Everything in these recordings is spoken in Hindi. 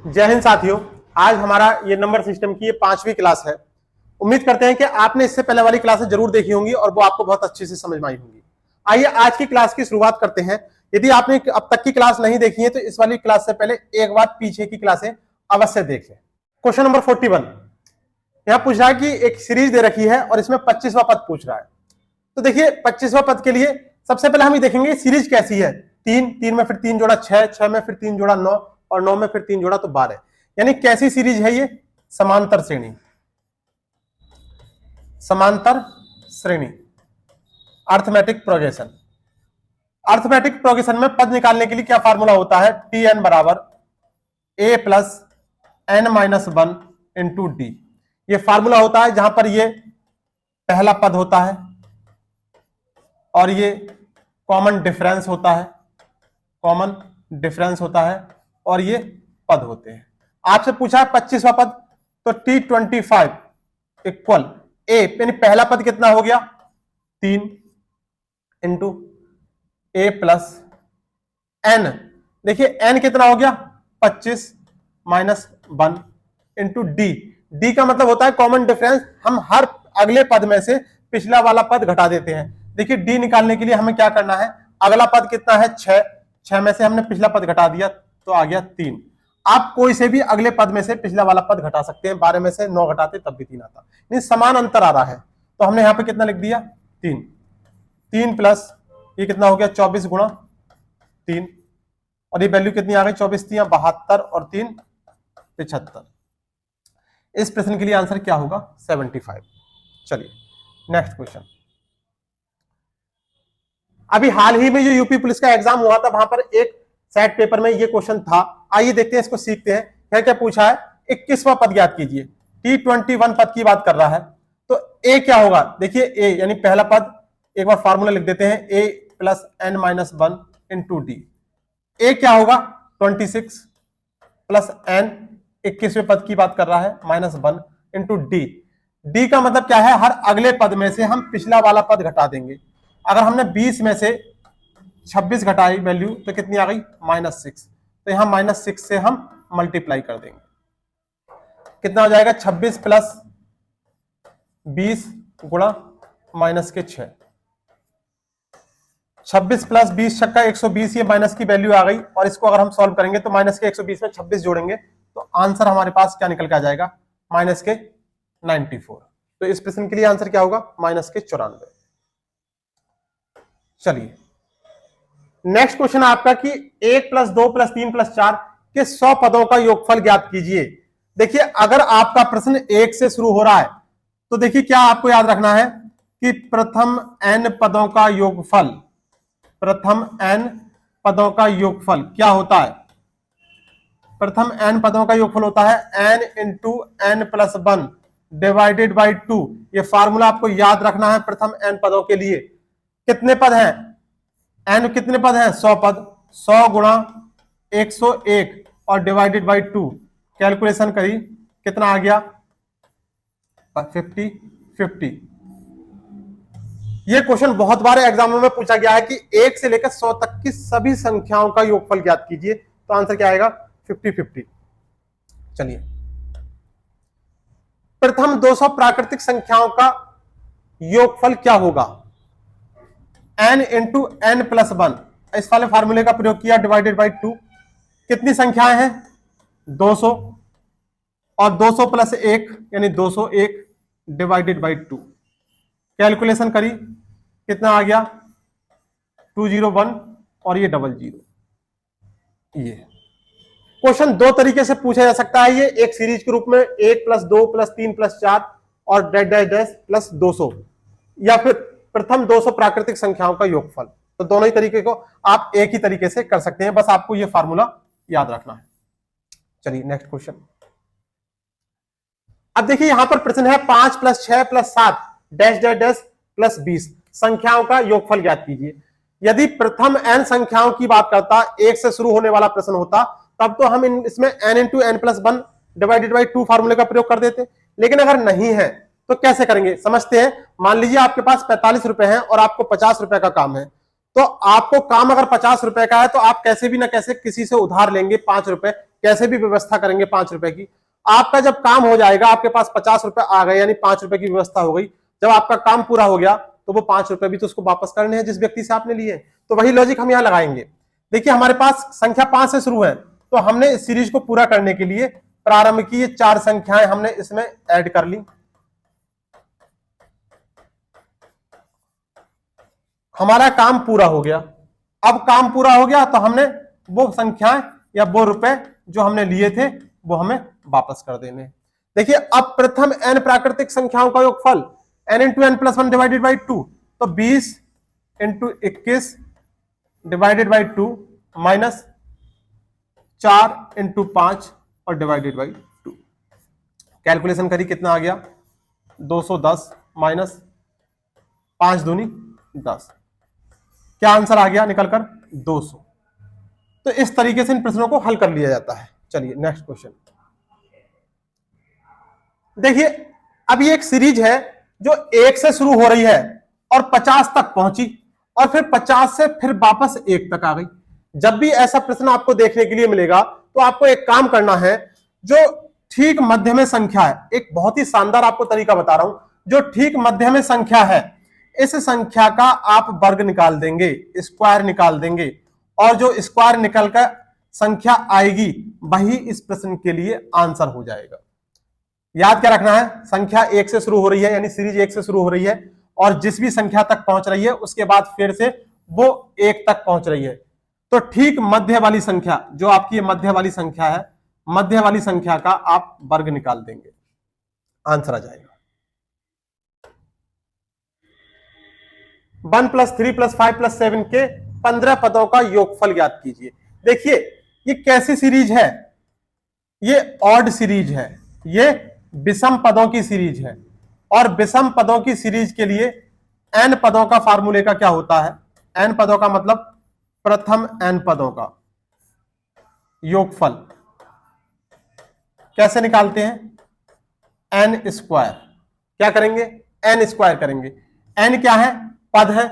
जय हिंद साथियों, आज हमारा ये नंबर सिस्टम की ये 5वीं क्लास है। उम्मीद करते हैं कि आपने इससे पहले वाली क्लासें जरूर देखी होंगी और वो आपको बहुत अच्छे से समझ में आई होंगी। आइए आज की क्लास की शुरुआत करते हैं। यदि आपने अब तक की क्लास नहीं देखी है तो इस वाली क्लास से पहले एक बार पीछे की क्लासें अवश्य देख लें। क्वेश्चन नंबर 41 यहां पूछ रहा है कि एक सीरीज दे रखी है और इसमें 25वां पद पूछ रहा है। तो देखिए 25वां पद के लिए सबसे पहले हम ये देखेंगे सीरीज कैसी है। 3 में फिर 3 जोड़ा 6 में फिर 3 जोड़ा 9 और 9 में फिर 3 जोड़ा तो 12, यानी कैसी सीरीज है ये? समांतर श्रेणी। समांतर श्रेणी, अर्थमेटिक प्रोग्रेशन। अर्थमेटिक प्रोग्रेशन में पद निकालने के लिए क्या फार्मूला होता है? Tn बराबर a plus n minus 1 into D. ये फार्मूला होता है जहां पर ये पहला पद होता है और ये कॉमन डिफरेंस होता है, कॉमन डिफरेंस होता है और ये पद होते हैं। आपसे पूछा है 25वां पद, तो T25 इक्वल a, यानी पहला पद कितना हो गया? 3 इंटू a प्लस n। देखिए n कितना हो गया? 25 माइनस 1 इंटू डी। डी का मतलब होता है कॉमन डिफरेंस। हम हर अगले पद में से पिछला वाला पद घटा देते हैं। देखिए डी निकालने के लिए हमें क्या करना है? अगला पद कितना है? 6 में से हमने पिछला पद घटा दिया तो आ गया 3। आप कोई से भी अगले पद में से पिछला वाला पद घटा सकते हैं। 12 में से 9 घटाते तब भी 3 आता, नहीं समान अंतर आ रहा है। तो हमने यहां पे कितना लिख दिया? 3 प्लस ये कितना हो गया? 24 गुणा 3 और ये वैल्यू कितनी आ गई? 24 3 72 और 3 75। इस प्रश्न के लिए आंसर क्या होगा? 75। चलिए नेक्स्ट क्वेश्चन। अभी हाल ही में जो यूपी पुलिस का एग्जाम हुआ था वहां पर एक सेट पेपर में ये क्वेश्चन था। आइए देखते हैं, इसको सीखते हैं। क्या क्या पूछा है? 21वां पद ज्ञात कीजिए। T21 पद की बात कर रहा है, तो a क्या होगा? देखिए a यानी पहला पद, एक बार फार्मूला लिख देते हैं, a plus n minus 1 into D. a क्या होगा? 26 प्लस n, 21वें पद की बात कर रहा है, माइनस 1 इंटू डी। डी का मतलब क्या है? हर अगले पद में से हम पिछला वाला पद घटा देंगे। अगर हमने 20 में से 26 घटाई वैल्यू तो कितनी आ गई? -6। तो यहां -6 से हम मल्टीप्लाई कर देंगे। कितना हो जाएगा? 26 प्लस 20 गुणा -6। 26 प्लस 20 छक्का 120, ये माइनस की वैल्यू आ गई। और इसको अगर हम सॉल्व करेंगे तो माइनस के 120 में 26 जोड़ेंगे तो आंसर हमारे पास क्या निकल के आ जाएगा? -94। तो इस प्रश्न के लिए आंसर क्या होगा? -94। चलिए नेक्स्ट क्वेश्चन आपका कि 1 प्लस 2 प्लस 3 प्लस 4 के 100 पदों का योगफल ज्ञात कीजिए। देखिए अगर आपका प्रश्न 1 से शुरू हो रहा है तो देखिए क्या आपको याद रखना है कि प्रथम n पदों का योगफल, प्रथम n पदों का योगफल क्या होता है? प्रथम n पदों का योगफल होता है n into n plus 1 divided by 2। ये फार्मूला आपको याद रखना है प्रथम n पदों के लिए। कितने पद हैं? n कितने पद हैं? 100 पद। 100 गुणा 101 और डिवाइडेड बाई 2। कैलकुलेशन करी, कितना आ गया? 50। ये क्वेश्चन बहुत बार एग्जामों में पूछा गया है कि 1 से लेकर 100 तक की सभी संख्याओं का योगफल ज्ञात कीजिए। तो आंसर क्या आएगा? 50-50। चलिए प्रथम 200 प्राकृतिक संख्याओं का योगफल क्या होगा? n into n plus 1। इस वाले फार्मूले का प्रयोग किया, डिवाइडेड बाई 2। कितनी संख्याएं हैं? 200 और 200 प्लस 1 यानी 201 डिवाइडेड बाई 2। कैलकुलेशन करी, कितना आ गया? 201 और ये 00। ये क्वेश्चन दो तरीके से पूछा जा सकता है। ये एक सीरीज के रूप में 1 प्लस 2 प्लस 3 प्लस 4 और डैश डैश डैश प्लस 200, या फिर प्रथम 200 प्राकृतिक संख्याओं का योगफल। तो दोनों ही तरीके को आप एक ही तरीके से कर सकते हैं, बस आपको यह फार्मूला याद रखना है। चलिए नेक्स्ट क्वेश्चन। अब देखिए यहां पर प्रश्न है 5 plus 6 plus 7 dash dash dash plus 20 संख्याओं का योगफल ज्ञात कीजिए। यदि प्रथम n संख्याओं की बात करता, 1 से शुरू होने वाला प्रश्न होता, तब तो हम इसमें n into n plus 1 divided by 2 फार्मूले का प्रयोग कर देते। लेकिन अगर नहीं है तो कैसे करेंगे? समझते हैं। मान लीजिए आपके पास 45 रुपए हैं और आपको 50 रुपए का काम है। तो आपको काम अगर 50 रुपए का है तो आप कैसे भी ना कैसे किसी से उधार लेंगे 5 रुपए, कैसे भी व्यवस्था करेंगे 5 रुपए की। आपका जब काम हो जाएगा, आपके पास 50 रुपए आ गए, यानी 5 रुपए की व्यवस्था हो गई। जब आपका काम पूरा हो गया तो वो 5 रुपए भी तो उसको वापस करने हैं जिस व्यक्ति से आपने लिए। तो वही लॉजिक हम यहां लगाएंगे। देखिए हमारे पास संख्या 5 से शुरू है, तो हमने इस सीरीज को पूरा करने के लिए प्रारंभ की ये 4 संख्याएं हमने इसमें ऐड कर ली। हमारा काम पूरा हो गया। अब काम पूरा हो गया तो हमने वो संख्याएं या वो रुपए जो हमने लिए थे वो हमें वापस कर देने। देखिए अब प्रथम n प्राकृतिक संख्याओं का योगफल n into n plus 1 divided by 2, तो 20 into 21 divided by 2 minus 4 into 5 और डिवाइडेड बाई 2। कैलकुलेशन करी, कितना आ गया 210 माइनस 5 दूनी 10। क्या आंसर आ गया निकलकर 200। तो इस तरीके से इन प्रश्नों को हल कर लिया जाता है। चलिए नेक्स्ट क्वेश्चन देखिए। अब ये एक सीरीज है जो 1 से शुरू हो रही है और 50 तक पहुंची और फिर 50 से फिर वापस 1 तक आ गई। जब भी ऐसा प्रश्न आपको देखने के लिए मिलेगा तो आपको एक काम करना है, जो ठीक मध्य में संख्या है, एक बहुत ही शानदार आपको तरीका बता रहा हूं, जो ठीक मध्य में संख्या है इस संख्या का आप वर्ग निकाल देंगे, स्क्वायर निकाल देंगे, और जो स्क्वायर निकलकर संख्या आएगी वही इस प्रश्न के लिए आंसर हो जाएगा। याद क्या रखना है, संख्या 1 से शुरू हो रही है, यानी सीरीज 1 से शुरू हो रही है और जिस भी संख्या तक पहुंच रही है उसके बाद फिर से वो 1 तक पहुंच रही है। तो ठीक मध्य वाली संख्या, जो आपकी ये मध्य वाली संख्या है, मध्य वाली संख्या का आप वर्ग निकाल देंगे, आंसर आ जाएगा। 1 प्लस 3 प्लस 5 प्लस 7 के 15 पदों का योगफल ज्ञात कीजिए। देखिए ये कैसी सीरीज है, ये ऑड सीरीज है, ये विषम पदों की सीरीज है। और विषम पदों की सीरीज के लिए n पदों का फार्मूले का क्या होता है, n पदों का मतलब प्रथम n पदों का योगफल। कैसे निकालते हैं, n स्क्वायर। क्या करेंगे, n स्क्वायर करेंगे। n क्या है, पद है,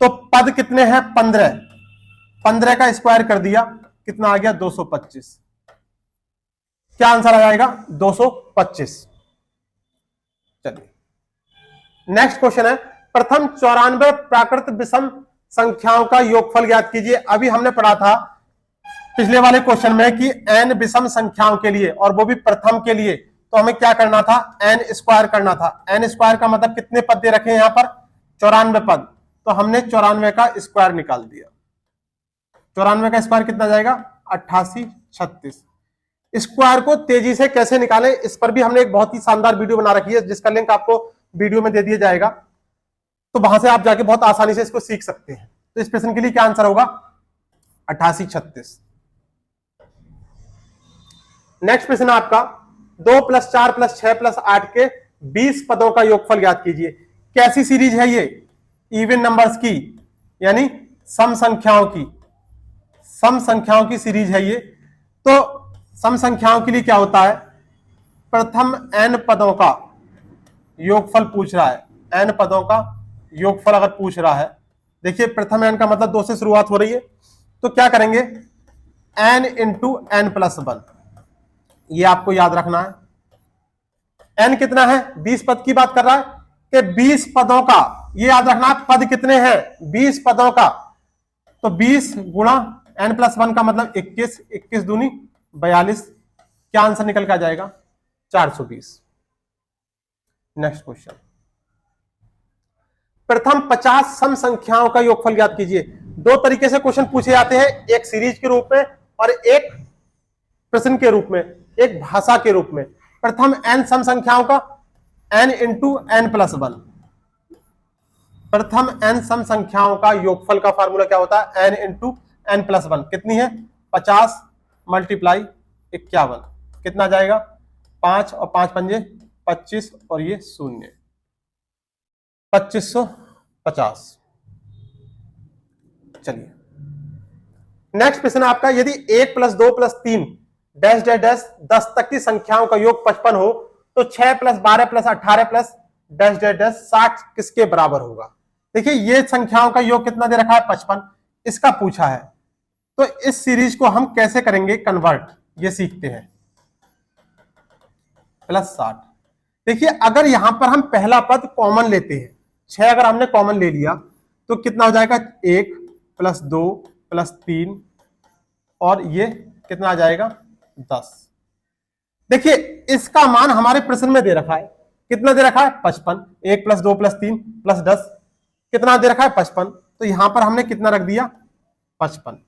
तो पद कितने हैं 15, 15 का स्क्वायर कर दिया, कितना आ गया 225। क्या आंसर आ जाएगा 225। चलिए नेक्स्ट क्वेश्चन है, प्रथम 94 प्राकृत विषम संख्याओं का योगफल ज्ञात कीजिए। अभी हमने पढ़ा था पिछले वाले क्वेश्चन में कि n विषम संख्याओं के लिए और वो भी प्रथम के लिए, तो हमें क्या करना था, n स्क्वायर करना था। n स्क्वायर का मतलब कितने पद दे रखे हैं यहां पर, 94 पद, तो हमने 94 का स्क्वायर निकाल दिया। 94 का स्क्वायर कितना जाएगा 88 36। स्क्वायर को तेजी से कैसे निकालें, इस पर भी हमने एक बहुत ही शानदार वीडियो बना रखी है, जिसका लिंक आपको वीडियो में दे दिया जाएगा, तो वहां से आप जाके बहुत आसानी से इसको सीख सकते हैं। तो इस प्रश्न के लिए क्या आंसर होगा 88 36। नेक्स्ट प्रश्न आपका 2 प्लस 4 प्लस 6 प्लस 8 के 20 पदों का योगफल ज्ञात कीजिए। कैसी सीरीज है ये, इवन नंबर्स की, यानी सम संख्याओं की सीरीज है ये। तो सम संख्याओं के लिए क्या होता है, प्रथम n पदों का योगफल पूछ रहा है, n पदों का योगफल अगर पूछ रहा है, देखिए प्रथम n का मतलब 2 से शुरुआत हो रही है, तो क्या करेंगे n इंटू n प्लस 1, ये आपको याद रखना है। n कितना है, 20 पद की बात कर रहा है कि 20 पदों का, ये याद रखना पद कितने हैं 20 पदों का, तो 20 गुणा n प्लस 1 का मतलब 21, 21 दूनी 42। क्या आंसर निकल के आ जाएगा 420। नेक्स्ट क्वेश्चन, प्रथम 50 सम संख्याओं का योगफल ज्ञात कीजिए। दो तरीके से क्वेश्चन पूछे जाते हैं, एक सीरीज के रूप में और एक प्रश्न के रूप में, एक भाषा के रूप में। प्रथम n सम संख्याओं का n इंटू n प्लस 1, प्रथम n सम संख्याओं का योगफल का फार्मूला क्या होता है, n इंटू n प्लस 1, कितनी है 50 मल्टीप्लाई 51, कितना जाएगा 5 और 5 पंजे 25 और ये 0, 2550। चलिए नेक्स्ट प्रश्न आपका, यदि 1 plus 2 plus 3 dash dash dash 10 तक की संख्याओं का योग 55 हो तो 6 plus 12 plus 18 plus dash dash dash 60 किसके बराबर होगा। देखिए ये संख्याओं का योग कितना दे रखा है 55, इसका पूछा है। तो इस सीरीज को हम कैसे करेंगे कन्वर्ट, ये सीखते हैं, +60। देखिए अगर यहां पर हम पहला पद कॉमन लेते हैं, 6 अगर हमने कॉमन ले लिया तो कितना हो जाएगा, 1 + 2 + 3 और ये कितना आ जाएगा, 10। देखिए इसका मान हमारे प्रश्न में दे रखा है, कितना दे रखा है, 55। 1 + 2 + 3 + 10 कितना दे रखा है, 55। तो यहां पर हमने कितना रख दिया, 55,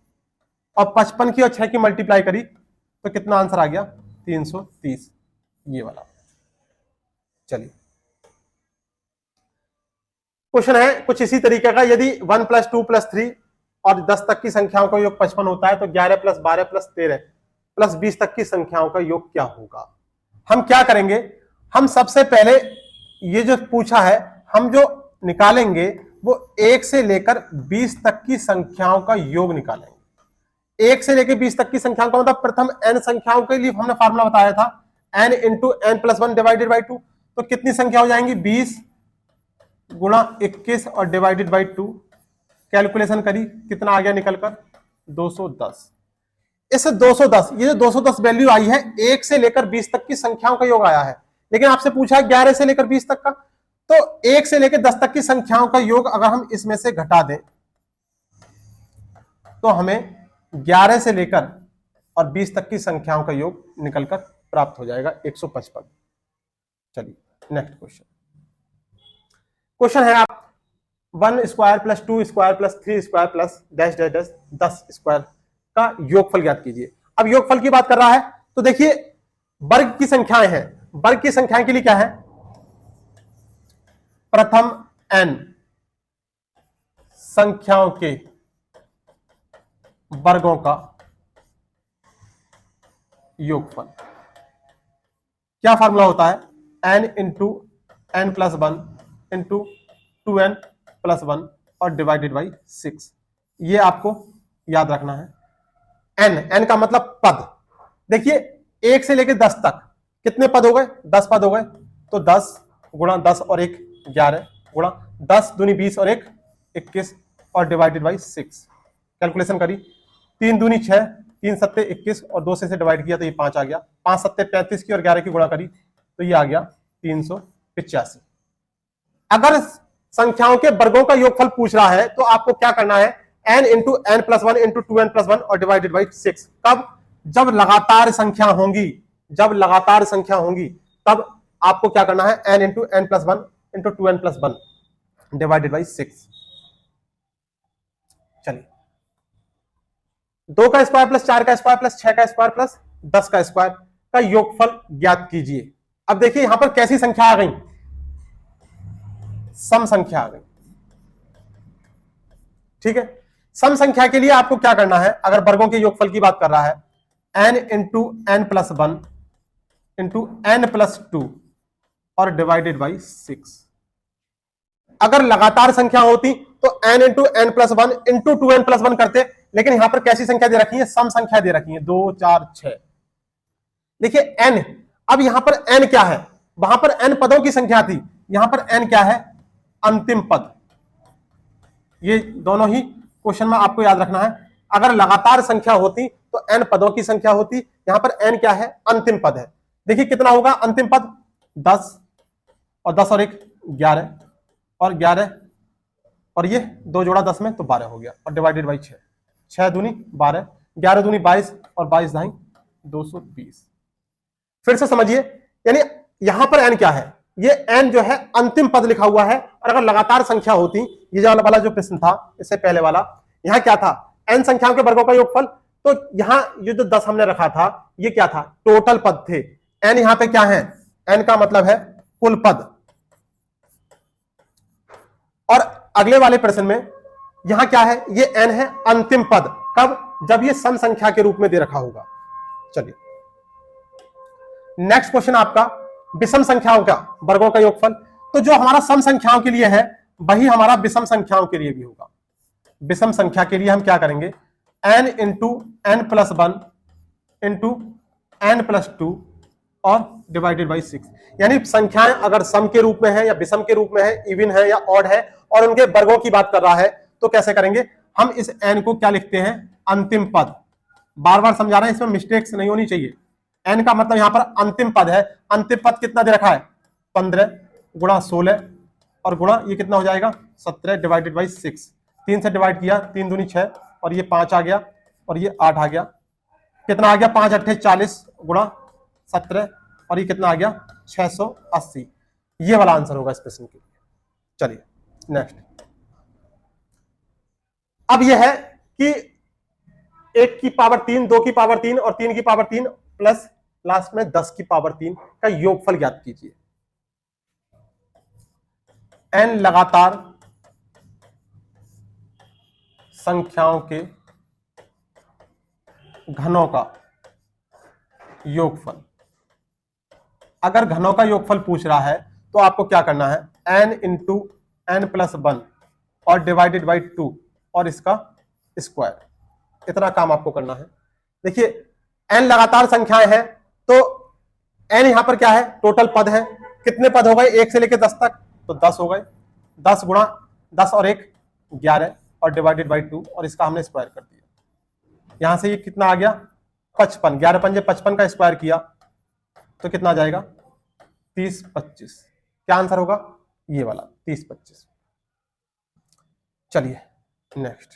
और 55 की और 6 की मल्टीप्लाई करी तो कितना आंसर आ गया, 330, ये वाला। चलिए क्वेश्चन है कुछ इसी तरीके का, यदि 1 + 2 + 3 और 10 तक की संख्याओं का योग 55 होता है तो 11 + 12 + 13 + 20 तक की संख्याओं का योग क्या होगा। हम क्या करेंगे, हम सबसे पहले ये जो पूछा है हम जो निकालेंगे वो 1 से लेकर 20 तक की संख्याओं का योग निकालेंगे। 1 से लेकर 20 तक की संख्याओं का मतलब प्रथम n संख्याओं के लिए हमने फार्मूला बताया था n × n + 1 / 2। तो कितनी संख्या हो जाएंगी, 20 × 21 और /2। कैलकुलेशन करी, कितना आ गया निकलकर, 210। इस 210, ये जो 210 वैल्यू आई है 1 से लेकर 20 तक की संख्याओं का योग आया है, लेकिन आपसे पूछा है 11 से लेकर 20 तक का। तो 1 से लेकर 10 तक की संख्याओं का योग अगर हम इसमें से घटा दें तो हमें 11 से लेकर और 20 तक की संख्याओं का योग निकलकर प्राप्त हो जाएगा 155। चलिए नेक्स्ट क्वेश्चन है, आप 1² + 2² + 3² + -10 स्क्वायर का योगफल ज्ञात कीजिए। अब योगफल की बात कर रहा है तो देखिए वर्ग की संख्याएं हैं, वर्ग की संख्याएं के लिए क्या है, प्रथम n संख्याओं के वर्गों का योगफल। क्या फार्मूला होता है, n × n + 1 × 2n + 1 और /6। ये आपको याद रखना है। n का मतलब पद। देखिए 1 से लेकर 10 तक कितने पद हो गए, 10 पद हो गए। तो 10 × 10 और 1 11 × 10 दूनी 20 और 1 21 और /6। कैलकुलेशन करी, 3 दूनी 6, 3 सत्ते 21 और 2 से डिवाइड किया तो ये 5 आ गया। 5 सत्ते 35 की और 11 की गुणा करी तो ये आ गया 385। अगर संख्याओं के वर्गों का योगफल पूछ रहा है तो आपको क्या करना है, n × n + 1 × 2n + 1 और /6। कब, जब लगातार संख्या होंगी, जब लगातार संख्या होंगी तब आपको क्या करना है, n × n + 1 × 2n + 1 /6। चलिए 2 का स्क्वायर + 4 का स्क्वायर + 6 का स्क्वायर + 10 का स्क्वायर का योगफल ज्ञात कीजिए। अब देखिए यहां पर कैसी संख्या आ गई, सम संख्या आ गई। ठीक है, सम संख्या के लिए आपको क्या करना है, अगर वर्गों के योगफल की बात कर रहा है, n × n + 1 × n + 2 और /6। अगर लगातार संख्या होती तो n × n + 1 × 2n + 1 करते, लेकिन यहां पर कैसी संख्या दे रखी है, सम संख्या दे रखी है, 2 4 6। देखिए n, अब यहां पर n क्या है, वहां पर n पदों की संख्या थी, यहां पर n क्या है, अंतिम पद। ये दोनों ही क्वेश्चन में आपको याद रखना है। अगर लगातार संख्या होती तो n पदों की संख्या होती, यहां पर n क्या है, अंतिम पद है। देखिए कितना होगा अंतिम पद, 10 और 10 और 1 11 और 11 और ये 2 जोड़ा 10 में तो 12 हो गया और /6। 6 दूनी 12, 11 दूनी 22 और 22 ढाई 220। फिर से समझिए, यानी यहां पर n क्या है, ये n जो है अंतिम पद लिखा हुआ है। और अगर लगातार संख्या होती, ये वाला जो प्रश्न था इससे पहले वाला, यहां क्या था, n संख्याओं के वर्गों का योगफल। तो यहां ये जो 10 हमने रखा था ये क्या था, टोटल पद थे। n यहां पे क्या है, n का मतलब है कुल पद। और अगले वाले प्रश्न में यहां क्या है, ये n है अंतिम पद। कब, जब ये सम संख्या के रूप में दे रखा होगा। चलिए नेक्स्ट क्वेश्चन आपका, विषम संख्याओं का वर्गों का योगफल। तो जो हमारा सम संख्याओं के लिए है वही हमारा विषम संख्याओं के लिए भी होगा। विषम संख्या के लिए हम क्या करेंगे, n × n + 1 × n + 2 और /6। यानी संख्याएं अगर सम के रूप में है या विषम के रूप में है, इवन है या ऑड है, और उनके वर्गों की बात कर रहा है तो कैसे करेंगे, हम इस n को क्या लिखते हैं, अंतिम पद बार बार समझा रहे हैं, इसमें मिस्टेक्स नहीं होनी चाहिए। n का मतलब यहां पर अंतिम पद है, अंतिम पद कितना दे रखा है 15 गुणा 16 और गुणा ये कितना हो जाएगा 17 डिवाइडेड बाई 6, 3 से डिवाइड किया 3 दूनी 6 और ये 5 आ गया और ये 8 आ गया, कितना आ गया 5 अट्ठे 40 गुणा 17 और ये कितना आ गया 680। ये वाला आंसर होगा इस प्रश्न के लिए। चलिए नेक्स्ट। अब यह है कि 1 की पावर 3, 2 की पावर 3 और 3 की पावर 3 प्लस लास्ट में 10 की पावर 3 का योगफल ज्ञात कीजिए। n लगातार संख्याओं के घनों का योगफल। अगर घनों का योगफल पूछ रहा है तो आपको क्या करना है n इंटू n प्लस 1 और डिवाइडेड बाई 2 और इसका स्क्वायर, इतना काम आपको करना है। देखिए n लगातार संख्याएं हैं तो n यहां पर क्या है टोटल पद है, कितने पद हो गए 1 से लेकर 10 तक, तो 10 हो गए, 10 गुणा 10 और 1 11 और डिवाइडेड बाई 2 और इसका हमने स्क्वायर कर दिया। यहां से ये कितना आ गया 55, 11 पंजे 55 का स्क्वायर किया तो कितना आ जाएगा 30 25। क्या आंसर होगा ये वाला 30 25। चलिए नेक्स्ट।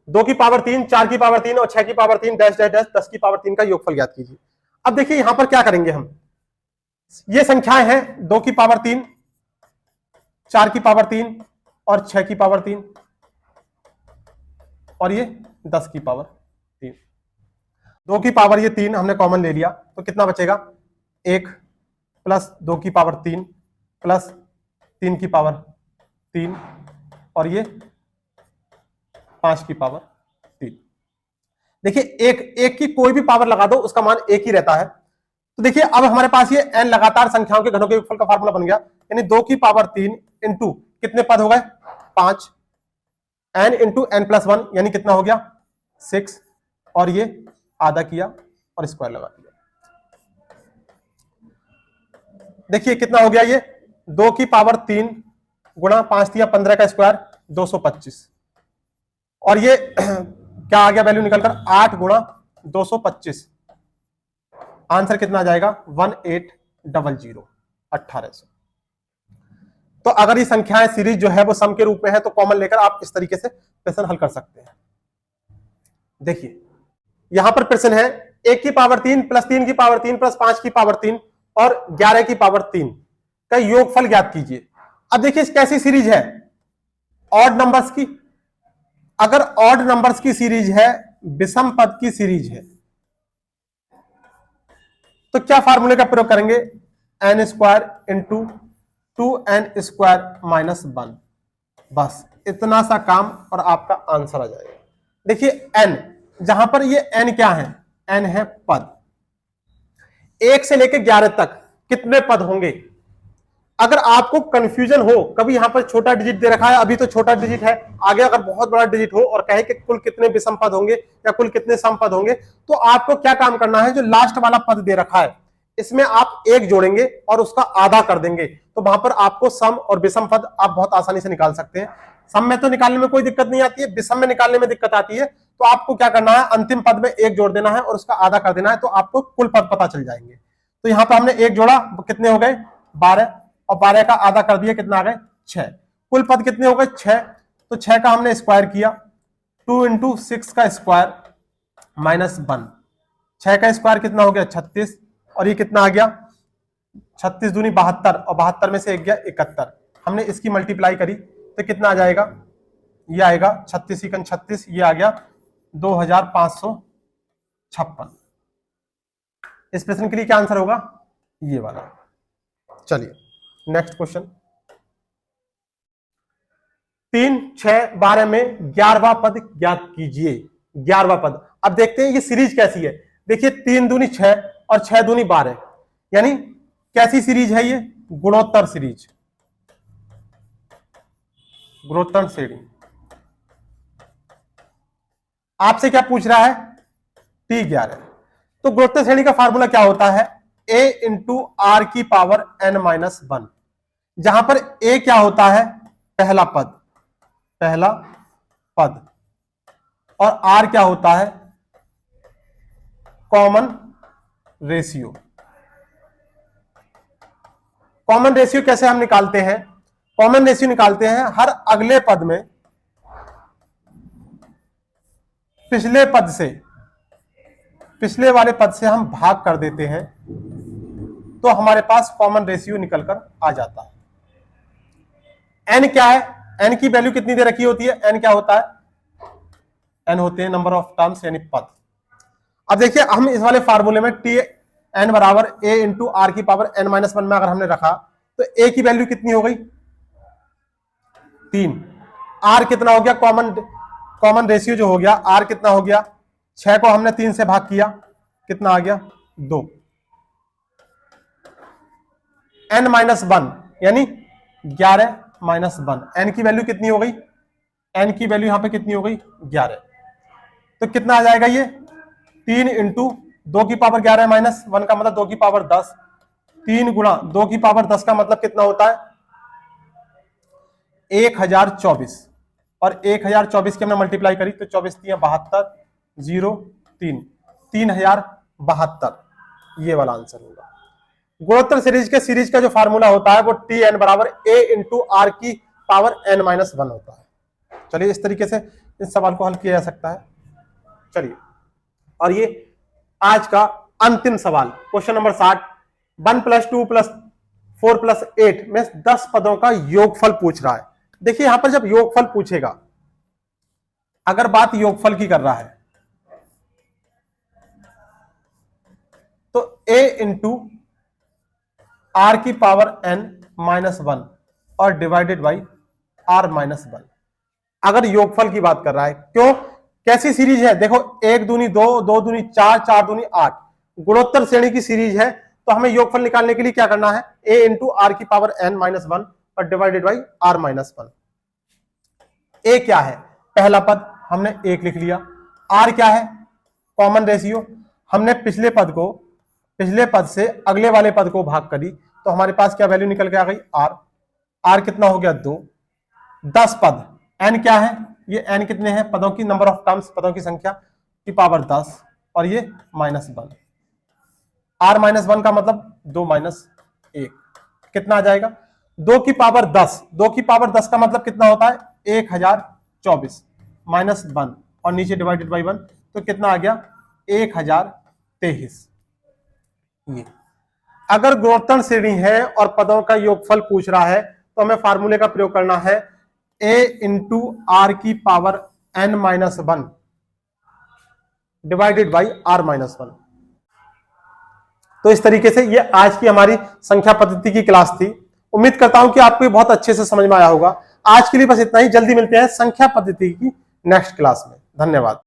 2 की पावर 3, 4 की पावर 3 और 6 की पावर 3 डैश डैश डैश 10 की पावर 3 का योगफल ज्ञात कीजिए। अब देखिए यहां पर क्या करेंगे हम, ये संख्याएं हैं 2 की पावर 3, 4 की पावर 3 और 6 की पावर 3 और ये 10 की पावर 3। 2 की पावर ये 3 हमने कॉमन ले लिया तो कितना बचेगा 1 प्लस 2 की पावर 3 प्लस 3 की पावर 3 और ये 5 की पावर 3। देखिए एक की कोई भी पावर लगा दो उसका मान एक ही रहता है। तो देखिए अब हमारे पास ये n लगातार संख्याओं के घनों के योगफल का फार्मूला बन गया, यानी 2 की पावर 3 इंटू कितने पद हो गए 5, n इंटू n प्लस 1 यानी कितना हो गया 6 और ये आधा किया और स्क्वायर लगा दिया। देखिए कितना हो गया ये 2 की पावर 3 गुणा 5 दिया 15 का स्क्वायर 225 और ये क्या आ गया वैल्यू निकलकर 8 गुणा 225, आंसर कितना आ जाएगा 1800 1800। तो अगर ये संख्याएं सीरीज जो है वो सम के रूप में है तो कॉमन लेकर आप इस तरीके से प्रश्न हल कर सकते हैं। देखिए यहां पर प्रश्न है 1 की पावर 3 प्लस 3 की पावर 3 प्लस 5 की पावर 3 और 11 की पावर 3 का योगफल ज्ञात कीजिए। अब देखिए कैसी सीरीज है ऑड नंबर्स की, अगर ऑड नंबर्स की सीरीज है विषम पद की सीरीज है तो क्या फार्मूले का प्रयोग करेंगे n square into 2n square minus 1, बस इतना सा काम और आपका आंसर आ जाएगा। देखिए n जहां पर ये n क्या है n है पद, 1 से लेकर 11 तक कितने पद होंगे। अगर आपको कंफ्यूजन हो कभी यहां पर छोटा डिजिट दे रखा है अभी तो छोटा डिजिट है, आगे अगर बहुत बड़ा डिजिट हो और कहे कि कुल कितने विषम पद होंगे या कुल कितने सम पद होंगे, तो आपको क्या काम करना है जो लास्ट वाला पद दे रखा है इसमें आप 1 जोड़ेंगे और उसका आधा कर देंगे तो वहां पर आपको सम और विषम पद आप बहुत आसानी से निकाल सकते हैं। सम में तो निकालने में कोई दिक्कत नहीं आती है, विषम में निकालने में दिक्कत आती है। तो आपको क्या करना है अंतिम पद में 1 जोड़ देना है और उसका आधा कर देना है तो आपको कुल पद पता चल जाएंगे। तो यहां पर हमने 1 जोड़ा कितने हो गए 12 और 12 का आधा कर दिया कितना आ गए 6, कुल पद कितने हो गए 6, तो 6 का हमने स्क्वायर किया 2 इंटू 6 का स्क्वायर माइनस 1, 6 का स्क्वायर कितना हो गया 36 और ये कितना आ गया 36 दूनी 72 और 72 में से 1 गया 71, हमने इसकी मल्टीप्लाई करी तो कितना आ जाएगा ये आएगा 36 इकन 36, ये आ गया 2556। इस प्रश्न के लिए क्या आंसर होगा ये वाला। चलिए नेक्स्ट क्वेश्चन 3 6 12 में 11वां पद ज्ञात कीजिए। 11वां पद, अब देखते हैं ये सीरीज कैसी है। देखिए 3 दूनी 6 और 6 दूनी 12, यानी कैसी सीरीज है ये गुणोत्तर सीरीज, गुणोत्तर श्रेणी। आपसे क्या पूछ रहा है T11, तो गुणोत्तर श्रेणी का फार्मूला क्या होता है a इंटू आर की पावर n माइनस 1, जहां पर a क्या होता है पहला पद और आर क्या होता है? Common ratio. कॉमन रेशियो कैसे हम निकालते हैं? कॉमन रेशियो निकालते हैं हर अगले पद में पिछले वाले पद से हम भाग कर देते हैं, तो हमारे पास कॉमन रेशियो निकलकर आ जाता है। एन क्या है? एन की वैल्यू कितनी दे रखी होती है? एन क्या होता है? एन होते हैं नंबर ऑफ टर्म्स यानी पद। अब देखिए हम इस वाले फार्मूले में टी एन बराबर ए इंटू आर की पावर एन माइनस वन में अगर हमने रखा तो ए की वैल्यू कितनी हो गई? 3। आर कितना हो गया? कॉमन रेशियो जो हो गया, आर कितना हो गया? 6 को हमने 3 से भाग किया, कितना आ गया? 2। एन माइनस वन यानी 11 माइनस 1। एन की वैल्यू कितनी हो गई? एन की वैल्यू यहां पे कितनी हो गई? 11। तो कितना आ जाएगा ये? 3 इंटू 2 की पावर 11 माइनस 1 का मतलब 2 की पावर 10। 3 गुणा 2 की पावर 10 का मतलब कितना होता है? 1024। और 1024 की हमने मल्टीप्लाई करी तो 24 3 72, 0 3, 3072 ये वाला आंसर होगा। गुणोत्तर सीरीज का जो फार्मूला होता है वो टी एन बराबर ए इंटू आर की पावर एन माइनस 1 होता है। चलिए इस तरीके से इस सवाल को हल किया जा सकता है। चलिए, और ये आज का अंतिम सवाल, क्वेश्चन नंबर 60, 1 + 2 + 4 + 8 में 10 पदों का योगफल पूछ रहा है। देखिए यहां पर जब योगफल पूछेगा, अगर बात योगफल की कर रहा है तो a इंटू आर की पावर n माइनस 1 और डिवाइडेड बाई r माइनस 1। अगर योगफल की बात कर रहा है, क्यों? कैसी सीरीज है? देखो 1 दूनी 2, 2 दूनी 4, 4 दूनी 8, गुणोत्तर श्रेणी की सीरीज है। तो हमें योगफल निकालने के लिए क्या करना है? a इंटू आर की पावर n माइनस 1 और divided by r minus 1। a क्या है? पहला पद हमने 1 लिख लिया। r क्या है? Common ratio. हमने पिछले पद से अगले वाले पद को भाग करी तो हमारे पास क्या वैल्यू निकल के आ गई? r कितना हो गया? 2। 10 पद, n क्या है? ये n कितने हैं? पदों की नंबर ऑफ टर्म्स, पदों की संख्या की पावर 10 और ये -1। r माइनस 1 का मतलब 2 माइनस 1 कितना आ जाएगा? 2 की पावर 10। 2 की पावर 10 का मतलब कितना होता है? 1024 माइनस 1 और नीचे डिवाइडेड बाई 1 तो कितना आ गया? 1023। ये अगर गुणोत्तर श्रेणी है और पदों का योगफल पूछ रहा है तो हमें फार्मूले का प्रयोग करना है a इंटू आर की power n minus 1 divided by r minus 1। तो इस तरीके से ये आज की हमारी संख्या पद्धति की क्लास थी। उम्मीद करता हूं कि आपको बहुत अच्छे से समझ में आया होगा। आज के लिए बस इतना ही। जल्दी मिलते हैं संख्या पद्धति की नेक्स्ट क्लास में। धन्यवाद।